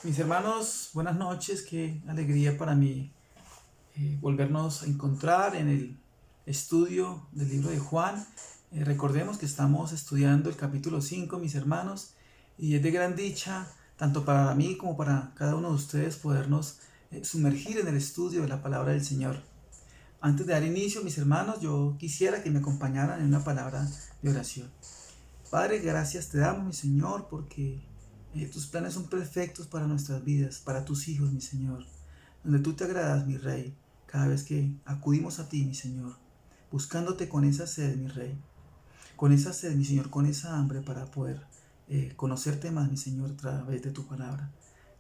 Mis hermanos, buenas noches, qué alegría para mí volvernos a encontrar en el estudio del libro de Juan. Recordemos que estamos estudiando el capítulo 5, mis hermanos, y es de gran dicha, tanto para mí como para cada uno de ustedes, podernos sumergir en el estudio de la palabra del Señor. Antes de dar inicio, mis hermanos, yo quisiera que me acompañaran en una palabra de oración. Padre, gracias te damos, mi Señor, porque tus planes son perfectos para nuestras vidas, para tus hijos, mi Señor. Donde tú te agradas, mi Rey, cada vez que acudimos a ti, mi Señor, buscándote con esa sed, mi Rey, con esa sed, mi Señor, con esa hambre para poder conocerte más, mi Señor, a través de tu palabra.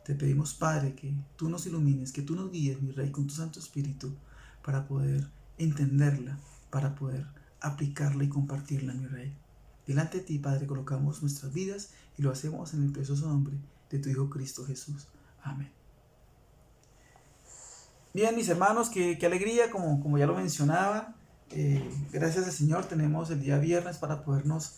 Te pedimos, Padre, que tú nos ilumines, que tú nos guíes, mi Rey, con tu Santo Espíritu, para poder entenderla, para poder aplicarla y compartirla, mi Rey. Delante de ti, Padre, colocamos nuestras vidas y lo hacemos en el precioso nombre de tu Hijo Cristo Jesús. Amén. Bien, mis hermanos, qué alegría, como ya lo mencionaba. Gracias al Señor tenemos el día viernes para podernos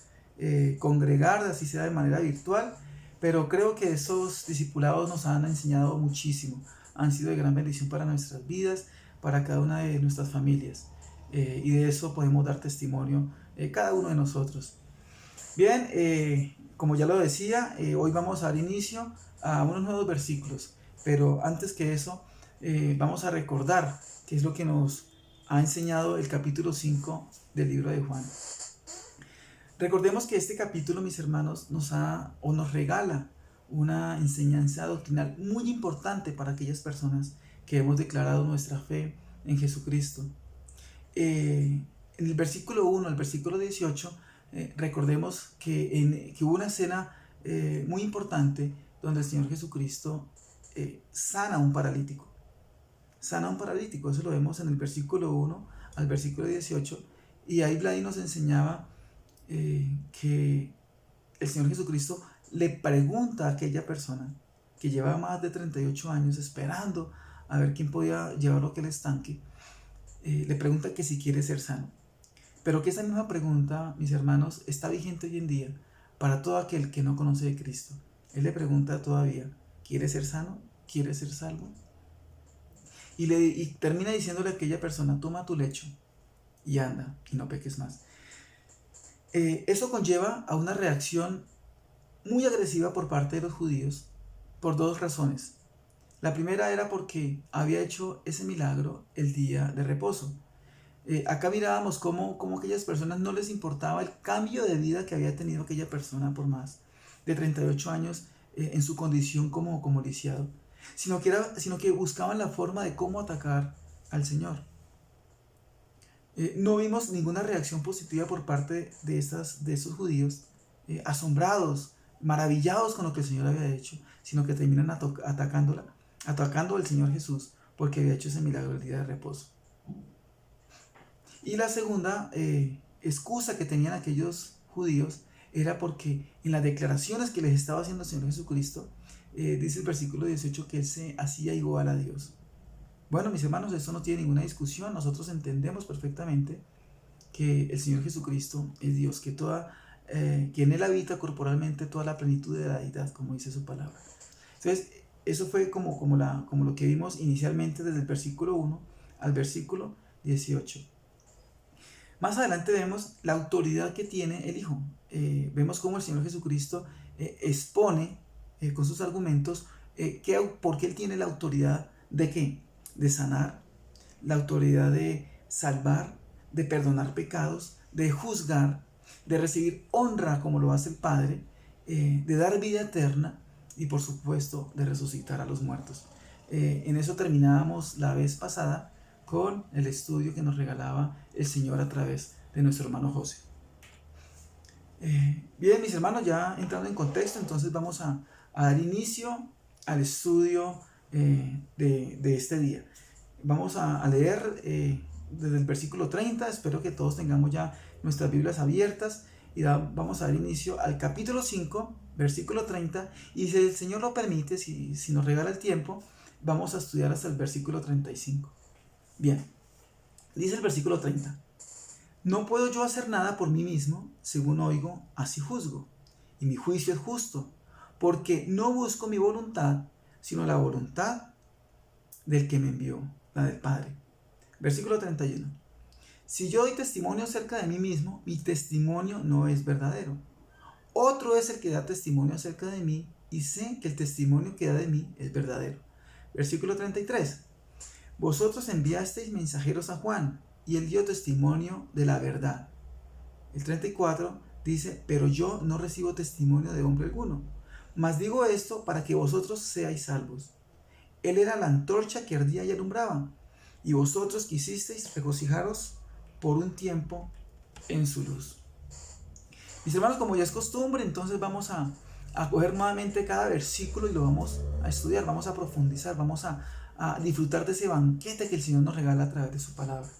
congregar, así sea de manera virtual. Pero creo que esos discipulados nos han enseñado muchísimo. Han sido de gran bendición para nuestras vidas, para cada una de nuestras familias. Y de eso podemos dar testimonio cada uno de nosotros. Bien, como ya lo decía, hoy vamos a dar inicio a unos nuevos versículos, pero antes que eso, vamos a recordar qué es lo que nos ha enseñado el capítulo 5 del libro de Juan. Recordemos que este capítulo, mis hermanos, nos regala una enseñanza doctrinal muy importante para aquellas personas que hemos declarado nuestra fe en Jesucristo. En el versículo 1 al versículo 18, recordemos que hubo una escena muy importante donde el Señor Jesucristo sana a un paralítico. Sana a un paralítico, eso lo vemos en el versículo 1 al versículo 18. Y ahí Vladi nos enseñaba que el Señor Jesucristo le pregunta a aquella persona que lleva más de 38 años esperando a ver quién podía llevarlo a aquel estanque. Le pregunta que si quiere ser sano. Pero que esa misma pregunta, mis hermanos, está vigente hoy en día para todo aquel que no conoce de Cristo. Él le pregunta todavía, ¿quiere ser sano? ¿Quiere ser salvo? Y termina diciéndole a aquella persona, toma tu lecho y anda y no peques más. Eso conlleva a una reacción muy agresiva por parte de los judíos por dos razones. La primera era porque había hecho ese milagro el día de reposo. Acá mirábamos cómo aquellas personas no les importaba el cambio de vida que había tenido aquella persona por más de 38 años en su condición como lisiado, sino que buscaban la forma de cómo atacar al Señor. No vimos ninguna reacción positiva por parte de esos judíos, asombrados, maravillados con lo que el Señor había hecho, sino que terminan atacando al Señor Jesús porque había hecho ese milagro el día de reposo. Y la segunda excusa que tenían aquellos judíos era porque en las declaraciones que les estaba haciendo el Señor Jesucristo, dice el versículo 18 que Él se hacía igual a Dios. Bueno, mis hermanos, esto no tiene ninguna discusión. Nosotros entendemos perfectamente que el Señor Jesucristo es Dios, que en Él habita corporalmente toda la plenitud de la deidad, como dice su palabra. Entonces, eso fue como lo que vimos inicialmente desde el versículo 1 al versículo 18. Más adelante vemos la autoridad que tiene el Hijo. Vemos cómo el Señor Jesucristo expone con sus argumentos porque Él tiene la autoridad de ¿qué? De sanar, la autoridad de salvar, de perdonar pecados, de juzgar, de recibir honra como lo hace el Padre, de dar vida eterna y por supuesto de resucitar a los muertos. En eso terminábamos la vez pasada con el estudio que nos regalaba el Señor a través de nuestro hermano José. Bien, mis hermanos, ya entrando en contexto, entonces vamos a dar inicio al estudio de este día. Vamos a leer desde el versículo 30, espero que todos tengamos ya nuestras Biblias abiertas y vamos a dar inicio al capítulo 5, versículo 30, y si el Señor lo permite, si nos regala el tiempo, vamos a estudiar hasta el versículo 35. Bien, dice el versículo 30. No puedo yo hacer nada por mí mismo, según oigo, así juzgo, y mi juicio es justo, porque no busco mi voluntad, sino la voluntad del que me envió, la del Padre. Versículo 31. Si yo doy testimonio acerca de mí mismo, mi testimonio no es verdadero. Otro es el que da testimonio acerca de mí, y sé que el testimonio que da de mí es verdadero. Versículo 33. Vosotros enviasteis mensajeros a Juan, y él dio testimonio de la verdad. El 34 dice, pero yo no recibo testimonio de hombre alguno, mas digo esto para que vosotros seáis salvos. Él era la antorcha que ardía y alumbraba, y vosotros quisisteis regocijaros por un tiempo en su luz. Mis hermanos, como ya es costumbre, entonces vamos a coger nuevamente cada versículo y lo vamos a estudiar, vamos a profundizar, vamos a disfrutar de ese banquete que el Señor nos regala a través de su palabra.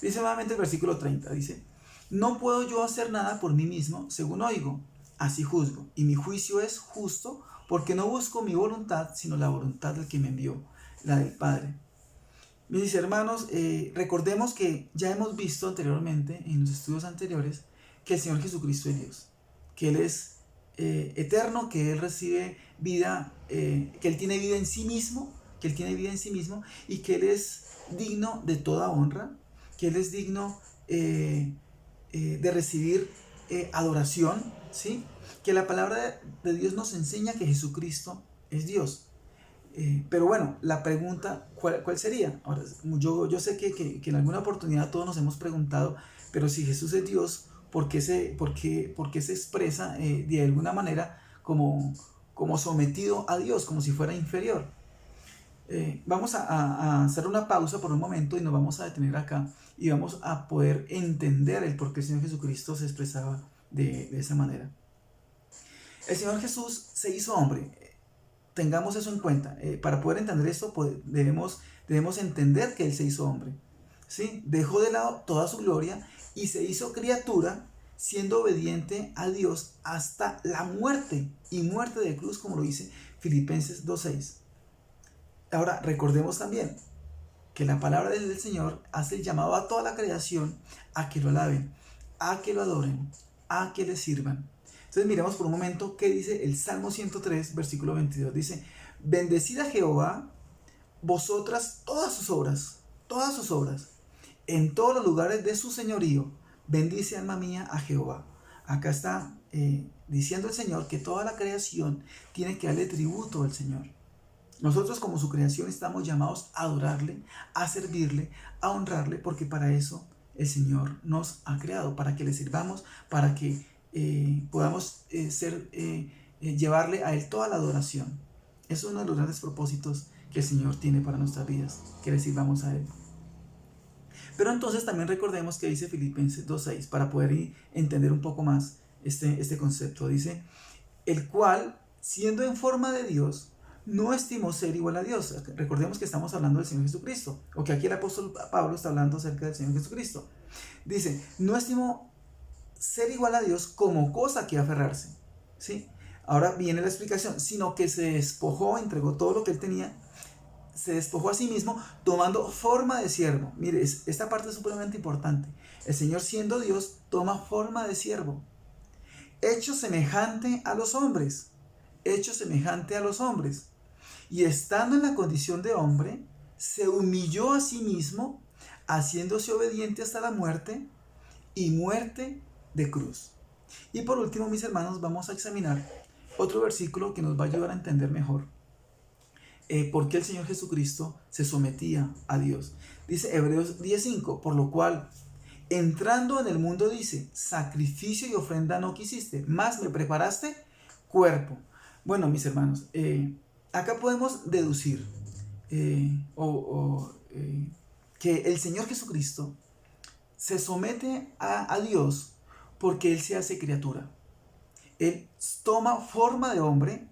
Dice nuevamente el versículo 30, dice, no puedo yo hacer nada por mí mismo, según oigo, así juzgo, y mi juicio es justo, porque no busco mi voluntad, sino la voluntad del que me envió, la del Padre. Mis hermanos, recordemos que ya hemos visto anteriormente, en los estudios anteriores, que el Señor Jesucristo es Dios, que Él es eterno, que Él recibe vida, que Él tiene vida en sí mismo, y que Él es digno de toda honra, que Él es digno de recibir adoración, ¿sí? Que la palabra de Dios nos enseña que Jesucristo es Dios. Pero bueno, la pregunta, ¿cuál sería? Ahora, yo sé que en alguna oportunidad todos nos hemos preguntado, pero si Jesús es Dios, ¿por qué se expresa de alguna manera como sometido a Dios, como si fuera inferior? Vamos a hacer una pausa por un momento y nos vamos a detener acá y vamos a poder entender el por qué el Señor Jesucristo se expresaba de esa manera. El Señor Jesús se hizo hombre. Tengamos eso en cuenta. Para poder entender esto, debemos entender que Él se hizo hombre, ¿sí? Dejó de lado toda su gloria y se hizo criatura, siendo obediente a Dios hasta la muerte, y muerte de cruz, como lo dice Filipenses 2:6. Ahora, recordemos también que la palabra del Señor hace el llamado a toda la creación a que lo alaben, a que lo adoren, a que le sirvan. Entonces miremos por un momento qué dice el Salmo 103, versículo 22. Dice, bendecid a Jehová, vosotras todas sus obras, en todos los lugares de su señorío. Bendice, alma mía, a Jehová. Acá está diciendo el Señor que toda la creación tiene que darle tributo al Señor. Nosotros como su creación estamos llamados a adorarle, a servirle, a honrarle, porque para eso el Señor nos ha creado, para que le sirvamos, para que podamos llevarle a Él toda la adoración. Es uno de los grandes propósitos que el Señor tiene para nuestras vidas, que le sirvamos a Él. Pero entonces también recordemos que dice Filipenses 2:6, para poder entender un poco más este concepto. Dice, el cual, siendo en forma de Dios, no estimó ser igual a Dios. Recordemos que estamos hablando del Señor Jesucristo, o que aquí el apóstol Pablo está hablando acerca del Señor Jesucristo. Dice, no estimó ser igual a Dios como cosa que aferrarse, ¿sí? Ahora viene la explicación, sino que se despojó, entregó todo lo que él tenía, se despojó a sí mismo tomando forma de siervo. Mire, esta parte es supremamente importante. El Señor, siendo Dios, toma forma de siervo, hecho semejante a los hombres, y estando en la condición de hombre, se humilló a sí mismo, haciéndose obediente hasta la muerte, y muerte de cruz. Y por último, mis hermanos, vamos a examinar otro versículo que nos va a ayudar a entender mejor por qué el Señor Jesucristo se sometía a Dios. Dice Hebreos 10:5, por lo cual, entrando en el mundo, dice, sacrificio y ofrenda no quisiste, mas me preparaste cuerpo. Bueno, mis hermanos, acá podemos deducir que el Señor Jesucristo se somete a Dios porque Él se hace criatura. Él toma forma de hombre,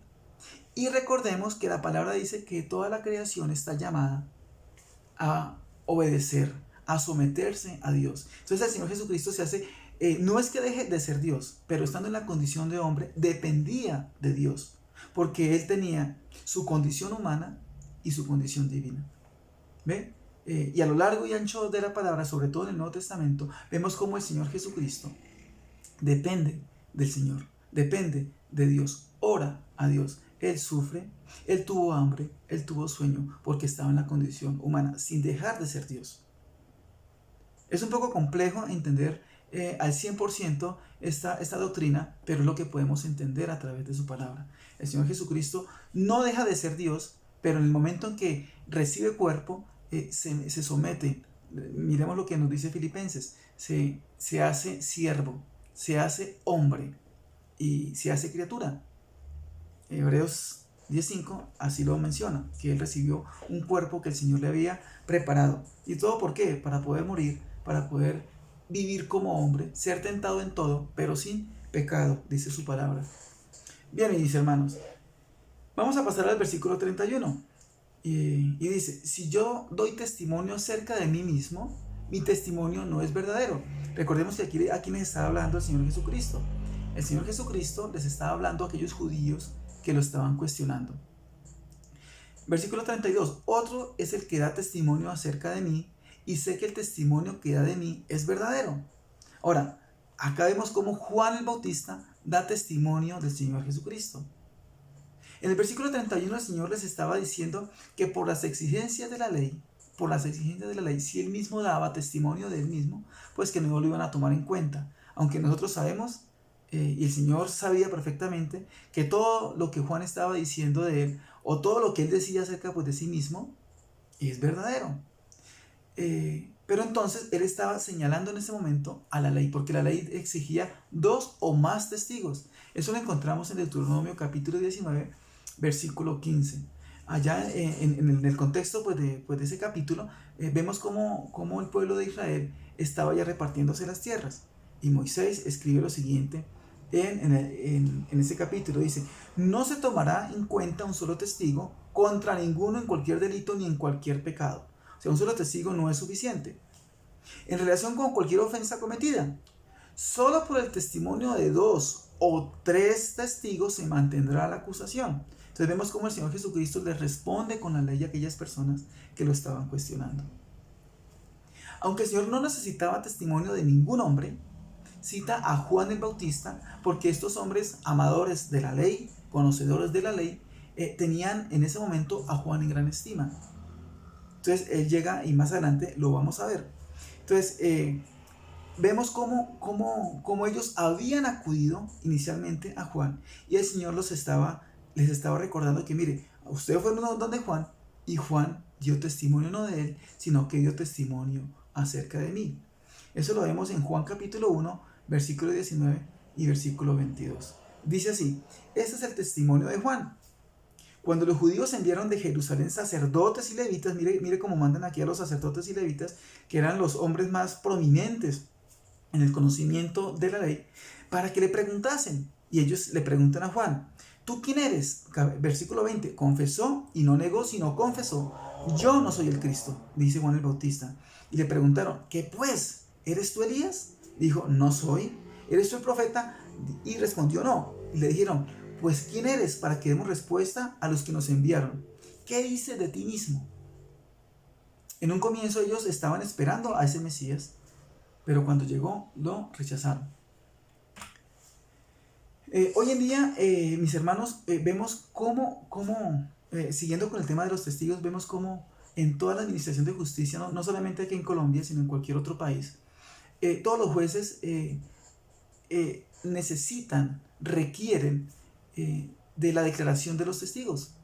y recordemos que la palabra dice que toda la creación está llamada a obedecer, a someterse a Dios. Entonces el Señor Jesucristo se hace, no es que deje de ser Dios, pero estando en la condición de hombre, dependía de Dios, porque Él tenía su condición humana y su condición divina. ¿Ve? Y a lo largo y ancho de la palabra, sobre todo en el Nuevo Testamento, vemos cómo el Señor Jesucristo depende del Señor, depende de Dios, ora a Dios, Él sufre, Él tuvo hambre, Él tuvo sueño, porque estaba en la condición humana, sin dejar de ser Dios. Es un poco complejo entender al 100% esta doctrina, pero es lo que podemos entender a través de su palabra. El Señor Jesucristo no deja de ser Dios, pero en el momento en que recibe cuerpo, se somete. Miremos lo que nos dice Filipenses. Se hace siervo, se hace hombre y se hace criatura. Hebreos 10:5 así lo menciona, que Él recibió un cuerpo que el Señor le había preparado. ¿Y todo por qué? Para poder morir, para poder vivir como hombre, ser tentado en todo, pero sin pecado, dice su palabra. Bien, mis hermanos, vamos a pasar al versículo 31. Y dice, si yo doy testimonio acerca de mí mismo, mi testimonio no es verdadero. Recordemos que aquí les está hablando el Señor Jesucristo. El Señor Jesucristo les estaba hablando a aquellos judíos que lo estaban cuestionando. Versículo 32. Otro es el que da testimonio acerca de mí, y sé que el testimonio que da de mí es verdadero. Ahora, acá vemos cómo Juan el Bautista da testimonio del Señor Jesucristo. En el versículo 31 el Señor les estaba diciendo que por las exigencias de la ley, si Él mismo daba testimonio de Él mismo, pues que no lo iban a tomar en cuenta. Aunque nosotros sabemos, y el Señor sabía perfectamente, que todo lo que Juan estaba diciendo de Él, o todo lo que Él decía acerca pues, de sí mismo, es verdadero. Pero entonces Él estaba señalando en ese momento a la ley, porque la ley exigía 2 o más testigos. Eso lo encontramos en Deuteronomio capítulo 19, versículo 15. Allá en el contexto pues, de ese capítulo, vemos cómo el pueblo de Israel estaba ya repartiéndose las tierras. Y Moisés escribe lo siguiente en ese capítulo. Dice, no se tomará en cuenta un solo testigo contra ninguno en cualquier delito ni en cualquier pecado. O sea, un solo testigo no es suficiente. En relación con cualquier ofensa cometida, solo por el testimonio de 2 o 3 testigos se mantendrá la acusación. Entonces vemos cómo el Señor Jesucristo les responde con la ley a aquellas personas que lo estaban cuestionando. Aunque el Señor no necesitaba testimonio de ningún hombre, cita a Juan el Bautista porque estos hombres amadores de la ley, conocedores de la ley, tenían en ese momento a Juan en gran estima. Entonces Él llega y más adelante lo vamos a ver. Entonces vemos cómo ellos habían acudido inicialmente a Juan y el Señor les estaba recordando que mire, ustedes fueron donde Juan y Juan dio testimonio no de Él, sino que dio testimonio acerca de mí. Eso lo vemos en Juan capítulo 1, versículo 19 y versículo 22. Dice así, este es el testimonio de Juan. Cuando los judíos enviaron de Jerusalén sacerdotes y levitas, mire cómo mandan aquí a los sacerdotes y levitas, que eran los hombres más prominentes en el conocimiento de la ley, para que le preguntasen. Y ellos le preguntan a Juan, ¿tú quién eres? Versículo 20, confesó y no negó, sino confesó, yo no soy el Cristo, dice Juan el Bautista. Y le preguntaron, ¿qué pues? ¿Eres tú Elías? Dijo, no soy. ¿Eres tú el profeta? Y respondió, no. Y le dijeron, pues ¿quién eres? Para que demos respuesta a los que nos enviaron. ¿Qué dices de ti mismo? En un comienzo ellos estaban esperando a ese Mesías, pero cuando llegó lo rechazaron. Hoy en día, mis hermanos, vemos cómo siguiendo con el tema de los testigos, vemos cómo en toda la administración de justicia, no solamente aquí en Colombia, sino en cualquier otro país, todos los jueces necesitan, requieren de la declaración de los testigos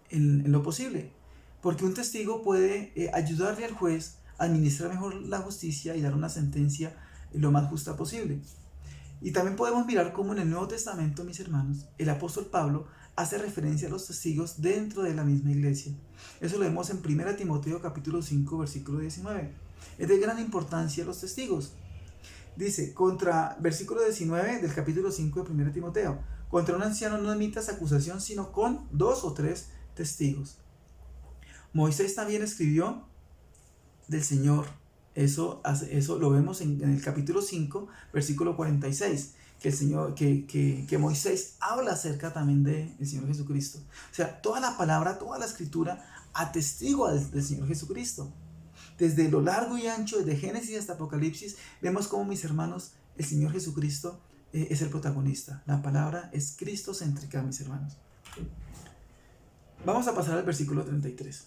en lo posible, porque un testigo puede ayudarle al juez a administrar mejor la justicia y dar una sentencia lo más justa posible. Y también podemos mirar cómo en el Nuevo Testamento, mis hermanos, el apóstol Pablo hace referencia a los testigos dentro de la misma iglesia. Eso lo vemos en 1 Timoteo capítulo 5, versículo 19. Es de gran importancia los testigos. Dice, versículo 19 del capítulo 5 de 1 Timoteo, contra un anciano no emitas acusación, sino con 2 o 3 testigos. Moisés también escribió del Señor. Eso lo vemos en el capítulo 5, versículo 46, que el Señor, que Moisés habla acerca también del Señor Jesucristo. O sea, toda la palabra, toda la escritura atestigua del Señor Jesucristo. Desde lo largo y ancho, desde Génesis hasta Apocalipsis, vemos cómo, mis hermanos, el Señor Jesucristo es el protagonista. La palabra es cristocéntrica, mis hermanos. Vamos a pasar al versículo 33.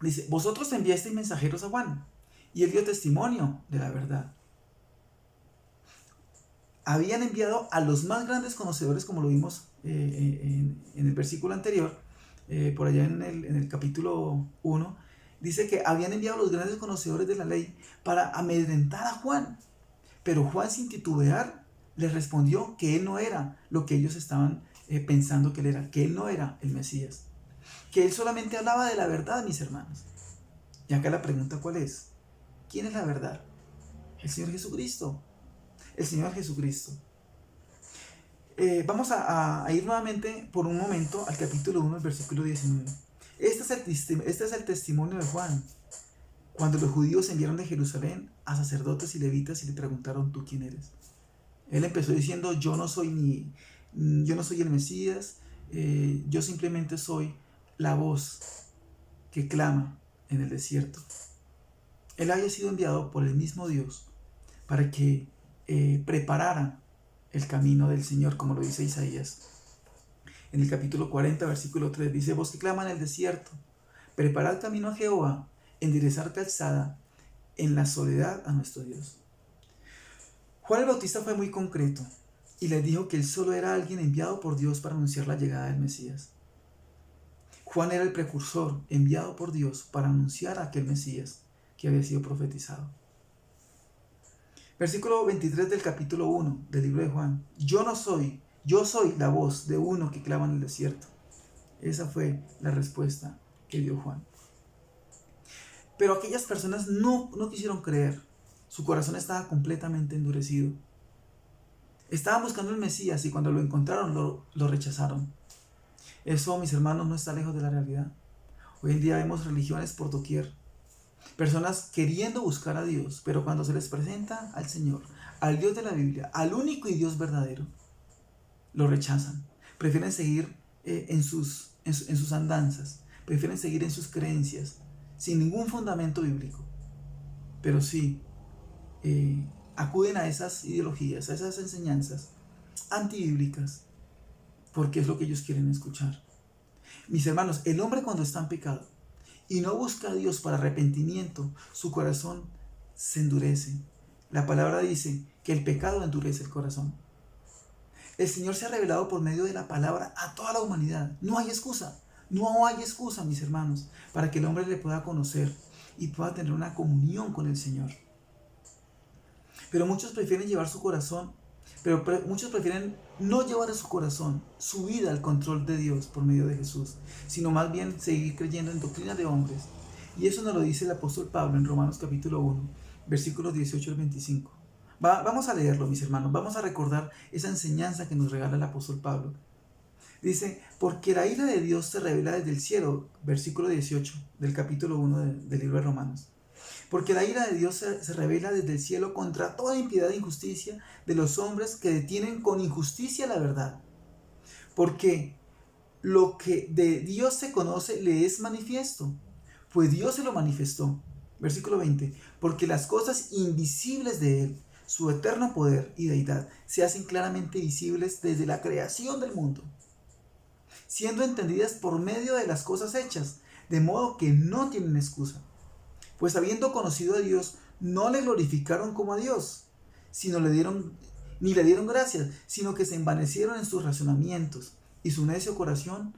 Dice, vosotros enviasteis mensajeros a Juan, y él dio testimonio de la verdad. Habían enviado a los más grandes conocedores, como lo vimos en el versículo anterior, por allá en el capítulo 1, dice que habían enviado a los grandes conocedores de la ley para amedrentar a Juan. Pero Juan, sin titubear, les respondió que él no era lo que ellos estaban pensando que él era, que él no era el Mesías, que él solamente hablaba de la verdad, mis hermanos. Y acá la pregunta, ¿cuál es? ¿Quién es la verdad? El Señor Jesucristo. El Señor Jesucristo. Vamos a ir nuevamente por un momento al capítulo 1, el versículo 19. Este es el testimonio de Juan. Cuando los judíos enviaron de Jerusalén a sacerdotes y levitas y le preguntaron, ¿tú quién eres? Él empezó diciendo, yo no soy el Mesías, yo simplemente soy la voz que clama en el desierto. Él había sido enviado por el mismo Dios para que preparara el camino del Señor, como lo dice Isaías. En el capítulo 40, versículo 3, dice, vos que claman en el desierto, preparad camino a Jehová, enderezar calzada en la soledad a nuestro Dios. Juan el Bautista fue muy concreto y les dijo que él solo era alguien enviado por Dios para anunciar la llegada del Mesías. Juan era el precursor enviado por Dios para anunciar a aquel Mesías que había sido profetizado. Versículo 23 del capítulo 1 del libro de Juan. Yo soy la voz de uno que clama en el desierto. Esa fue la respuesta que dio Juan. Pero aquellas personas no quisieron creer. Su corazón estaba completamente endurecido. Estaban buscando el Mesías y cuando lo encontraron lo rechazaron. Eso, mis hermanos, no está lejos de la realidad. Hoy en día vemos religiones por doquier. Personas queriendo buscar a Dios, pero cuando se les presenta al Señor, al Dios de la Biblia, al único y Dios verdadero, lo rechazan. Prefieren seguir en sus andanzas, prefieren seguir en sus creencias, sin ningún fundamento bíblico. Pero sí, acuden a esas ideologías, a esas enseñanzas antibíblicas, porque es lo que ellos quieren escuchar. Mis hermanos, el hombre cuando está en pecado y no busca a Dios para arrepentimiento, su corazón se endurece. La palabra dice que el pecado endurece el corazón. El Señor se ha revelado por medio de la palabra a toda la humanidad. No hay excusa, mis hermanos, para que el hombre le pueda conocer y pueda tener una comunión con el Señor. Pero muchos prefieren llevar su corazón, muchos prefieren no llevar a su corazón, su vida al control de Dios por medio de Jesús, sino más bien seguir creyendo en doctrinas de hombres. Y eso nos lo dice el apóstol Pablo en Romanos capítulo 1, versículos 18 al 25. Vamos a leerlo, mis hermanos, vamos a recordar esa enseñanza que nos regala el apóstol Pablo. Dice, porque la ira de Dios se revela desde el cielo, versículo 18 del capítulo 1 del libro de Romanos. Porque la ira de Dios se revela desde el cielo contra toda impiedad e injusticia de los hombres que detienen con injusticia la verdad. Porque lo que de Dios se conoce le es manifiesto, pues Dios se lo manifestó. Versículo 20. Porque las cosas invisibles de Él, su eterno poder y deidad, se hacen claramente visibles desde la creación del mundo, siendo entendidas por medio de las cosas hechas, de modo que no tienen excusa. Pues habiendo conocido a Dios, no le glorificaron como a Dios, ni le dieron gracias, sino que se envanecieron en sus razonamientos, y su necio corazón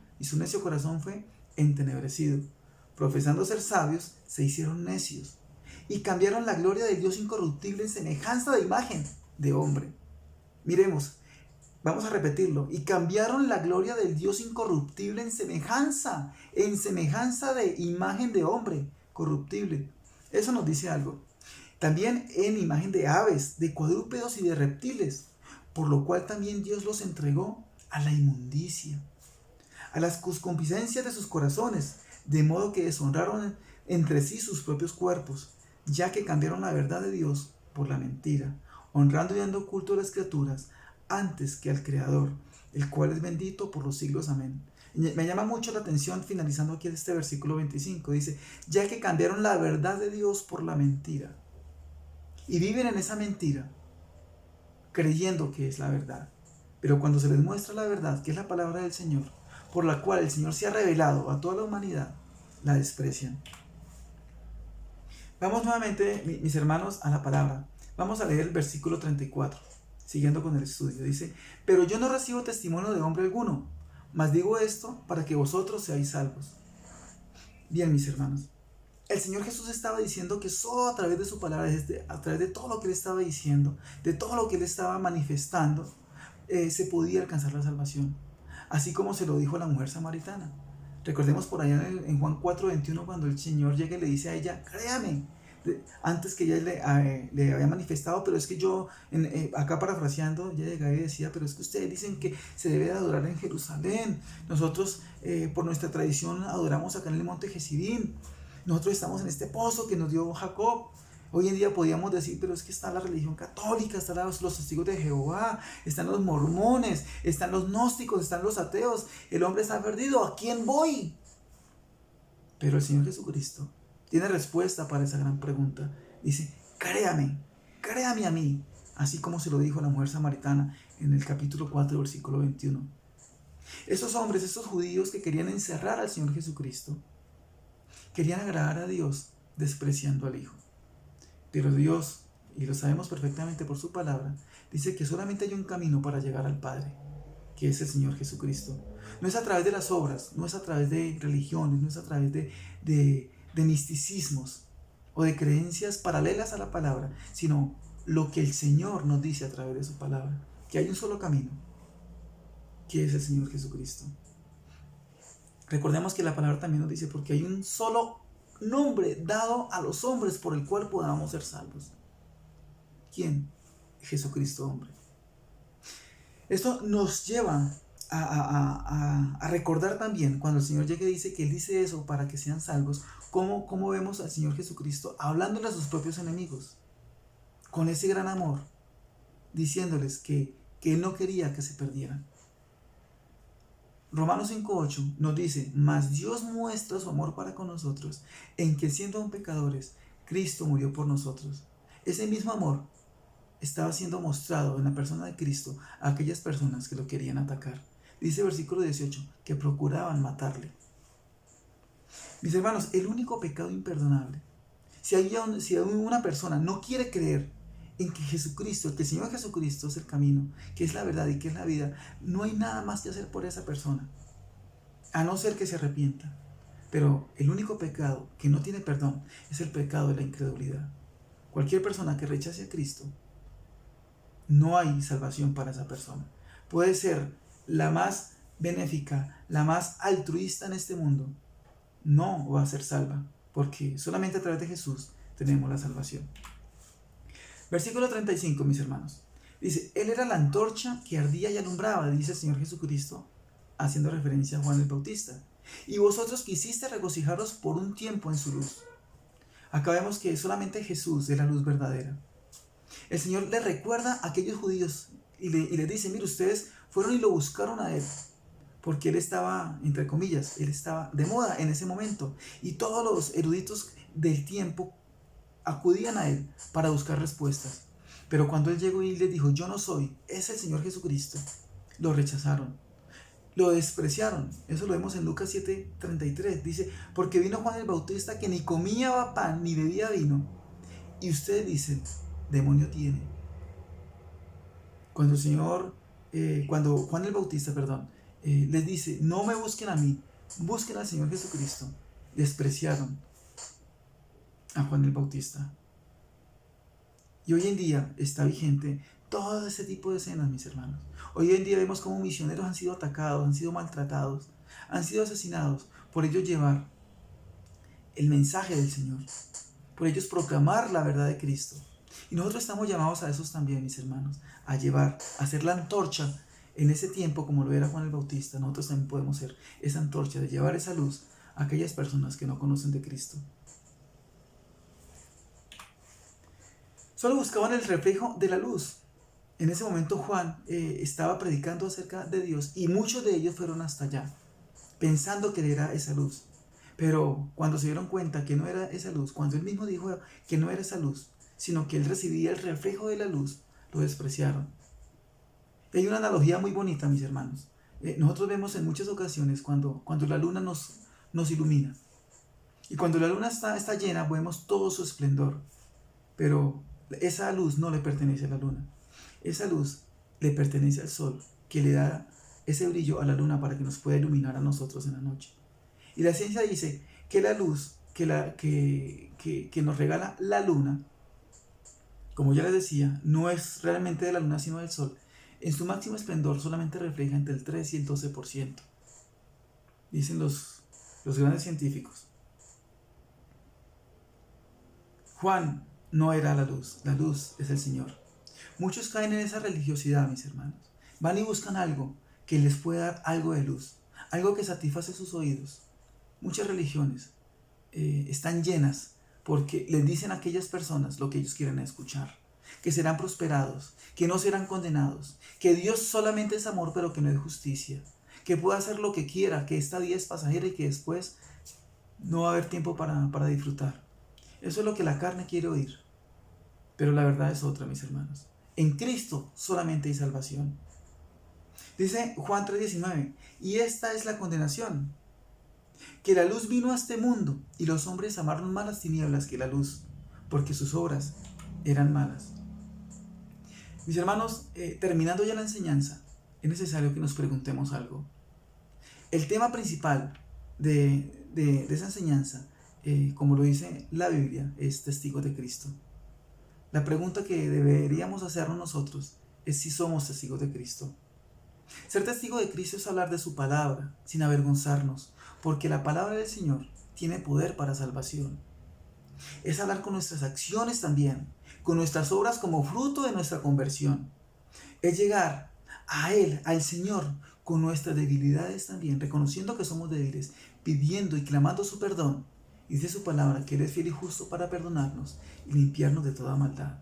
fue entenebrecido. Profesando ser sabios, se hicieron necios, y cambiaron la gloria de Dios incorruptible en semejanza de imagen de hombre. Miremos, vamos a repetirlo. Y cambiaron la gloria del Dios incorruptible en semejanza de imagen de hombre corruptible. Eso nos dice algo. También en imagen de aves, de cuadrúpedos y de reptiles, por lo cual también Dios los entregó a la inmundicia, a las concupiscencias de sus corazones, de modo que deshonraron entre sí sus propios cuerpos, ya que cambiaron la verdad de Dios por la mentira, honrando y dando culto a las criaturas antes que al Creador, el cual es bendito por los siglos. Amén. Me llama mucho la atención, finalizando aquí este versículo 25, dice, ya que cambiaron la verdad de Dios por la mentira, y viven en esa mentira, creyendo que es la verdad. Pero cuando se les muestra la verdad, que es la palabra del Señor, por la cual el Señor se ha revelado a toda la humanidad, la desprecian. Vamos nuevamente, mis hermanos, a la palabra. Vamos a leer el versículo 34, siguiendo con el estudio. Dice: pero yo no recibo testimonio de hombre alguno, mas digo esto para que vosotros seáis salvos. Bien, mis hermanos, el Señor Jesús estaba diciendo que solo a través de su palabra, a través de todo lo que Él estaba diciendo, de todo lo que Él estaba manifestando, se podía alcanzar la salvación. Así como se lo dijo a la mujer samaritana. Recordemos por allá en Juan 4:21, cuando el Señor llega y le dice a ella: créame, antes que ella le había manifestado, pero es que yo, acá parafraseando, ella llegaba y decía: pero es que ustedes dicen que se debe de adorar en Jerusalén. Nosotros, por nuestra tradición, adoramos acá en el monte Gerizim. Nosotros estamos en este pozo que nos dio Jacob. Hoy en día podríamos decir: pero es que está la religión católica, están los testigos de Jehová, están los mormones, están los gnósticos, están los ateos. El hombre está perdido, ¿a quién voy? Pero el Señor Jesucristo tiene respuesta para esa gran pregunta. Dice: créame a mí, así como se lo dijo a la mujer samaritana en el capítulo 4, versículo 21. Esos hombres, esos judíos que querían encerrar al Señor Jesucristo, querían agradar a Dios despreciando al Hijo. Pero Dios, y lo sabemos perfectamente por su palabra, dice que solamente hay un camino para llegar al Padre, que es el Señor Jesucristo. No es a través de las obras, no es a través de religiones, no es a través de misticismos o de creencias paralelas a la palabra, sino lo que el Señor nos dice a través de su palabra, que hay un solo camino, que es el Señor Jesucristo. Recordemos que la palabra también nos dice: porque hay un solo nombre dado a los hombres por el cual podamos ser salvos. ¿Quién? Jesucristo, hombre. Esto nos lleva a recordar también, cuando el Señor llega y dice que Él dice eso para que sean salvos, cómo vemos al Señor Jesucristo hablándole a sus propios enemigos, con ese gran amor, diciéndoles que Él no quería que se perdieran. Romanos 5:8 nos dice: mas Dios muestra su amor para con nosotros, en que siendo aún pecadores, Cristo murió por nosotros. Ese mismo amor estaba siendo mostrado en la persona de Cristo a aquellas personas que lo querían atacar. Dice el versículo 18 que procuraban matarle. Mis hermanos, el único pecado imperdonable, si una persona no quiere creer en que Jesucristo, que el Señor Jesucristo es el camino, que es la verdad y que es la vida, no hay nada más que hacer por esa persona, a no ser que se arrepienta. Pero el único pecado que no tiene perdón es el pecado de la incredulidad. Cualquier persona que rechace a Cristo, no hay salvación para esa persona. Puede ser la más benéfica, la más altruista en este mundo, no va a ser salva, porque solamente a través de Jesús tenemos la salvación. Versículo 35, mis hermanos. Dice: Él era la antorcha que ardía y alumbraba, dice el Señor Jesucristo, haciendo referencia a Juan el Bautista. Y vosotros quisiste regocijaros por un tiempo en su luz. Acá vemos que solamente Jesús es la luz verdadera. El Señor le recuerda a aquellos judíos y les dice: mire, ustedes fueron y lo buscaron a Él, porque Él estaba, entre comillas, Él estaba de moda en ese momento. Y todos los eruditos del tiempo acudían a Él para buscar respuestas. Pero cuando Él llegó y les dijo: yo no soy, es el Señor Jesucristo, lo rechazaron, lo despreciaron. Eso lo vemos en Lucas 7:33. Dice: porque vino Juan el Bautista, que ni comía pan ni bebía vino, y ustedes dicen: demonio tiene. Cuando Juan el Bautista, les dice: no me busquen a mí, busquen al Señor Jesucristo, despreciaron a Juan el Bautista. Y hoy en día está vigente todo ese tipo de escenas, mis hermanos. Hoy en día vemos cómo misioneros han sido atacados, han sido maltratados, han sido asesinados por ellos llevar el mensaje del Señor, por ellos proclamar la verdad de Cristo. Y nosotros estamos llamados a esos también, mis hermanos, a llevar, a ser la antorcha en ese tiempo, como lo era Juan el Bautista. Nosotros también podemos ser esa antorcha de llevar esa luz a aquellas personas que no conocen de Cristo. Solo buscaban el reflejo de la luz. En ese momento Juan estaba predicando acerca de Dios y muchos de ellos fueron hasta allá, pensando que era esa luz. Pero cuando se dieron cuenta que no era esa luz, cuando él mismo dijo que no era esa luz, sino que él recibía el reflejo de la luz, lo despreciaron. Y hay una analogía muy bonita, mis hermanos. Nosotros vemos en muchas ocasiones cuando la luna nos ilumina. Y cuando la luna está llena, vemos todo su esplendor. Pero esa luz no le pertenece a la luna. Esa luz le pertenece al sol, que le da ese brillo a la luna para que nos pueda iluminar a nosotros en la noche. Y la ciencia dice que la luz que nos regala la luna, como ya les decía, no es realmente de la luna sino del sol. En su máximo esplendor solamente refleja entre el 3 y el 12%, dicen los grandes científicos. Juan no era la luz es el Señor. Muchos caen en esa religiosidad, mis hermanos. Van y buscan algo que les pueda dar algo de luz, algo que satisface sus oídos. Muchas religiones están llenas porque les dicen a aquellas personas lo que ellos quieren escuchar, que serán prosperados, que no serán condenados, que Dios solamente es amor pero que no es justicia, que puede hacer lo que quiera, que esta vida es pasajera y que después no va a haber tiempo para disfrutar. Eso es lo que la carne quiere oír, pero la verdad es otra, mis hermanos. En Cristo solamente hay salvación. Dice Juan 3:19, y esta es la condenación, que la luz vino a este mundo y los hombres amaron más las tinieblas que la luz, porque sus obras eran malas. Mis hermanos, terminando ya la enseñanza, es necesario que nos preguntemos algo. El tema principal de esa enseñanza, como lo dice la Biblia, es testigos de Cristo. La pregunta que deberíamos hacernos nosotros es si somos testigos de Cristo. Ser testigo de Cristo es hablar de su palabra sin avergonzarnos, porque la palabra del Señor tiene poder para salvación. Es hablar con nuestras acciones también, con nuestras obras como fruto de nuestra conversión. Es llegar a Él, al Señor, con nuestras debilidades también, reconociendo que somos débiles, pidiendo y clamando su perdón. Y dice su palabra que Él es fiel y justo para perdonarnos y limpiarnos de toda maldad.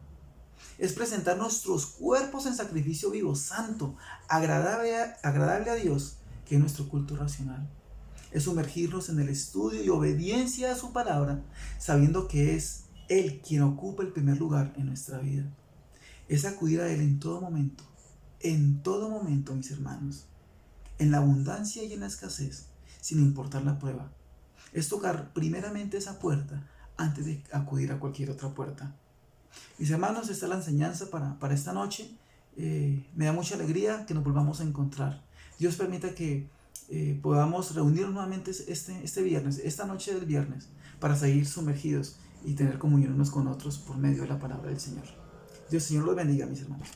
Es presentar nuestros cuerpos en sacrificio vivo, santo, agradable a Dios, que es nuestro culto racional. Es sumergirnos en el estudio y obediencia a su palabra, sabiendo que es Él quien ocupa el primer lugar en nuestra vida. Es acudir a Él en todo momento, mis hermanos, en la abundancia y en la escasez, sin importar la prueba. Es tocar primeramente esa puerta antes de acudir a cualquier otra puerta. Mis hermanos, esta es la enseñanza para esta noche. Me da mucha alegría que nos volvamos a encontrar. Dios permita que podamos reunirnos nuevamente este viernes, esta noche del viernes, para seguir sumergidos y tener comunión unos con otros por medio de la palabra del Señor. Dios Señor los bendiga, mis hermanos.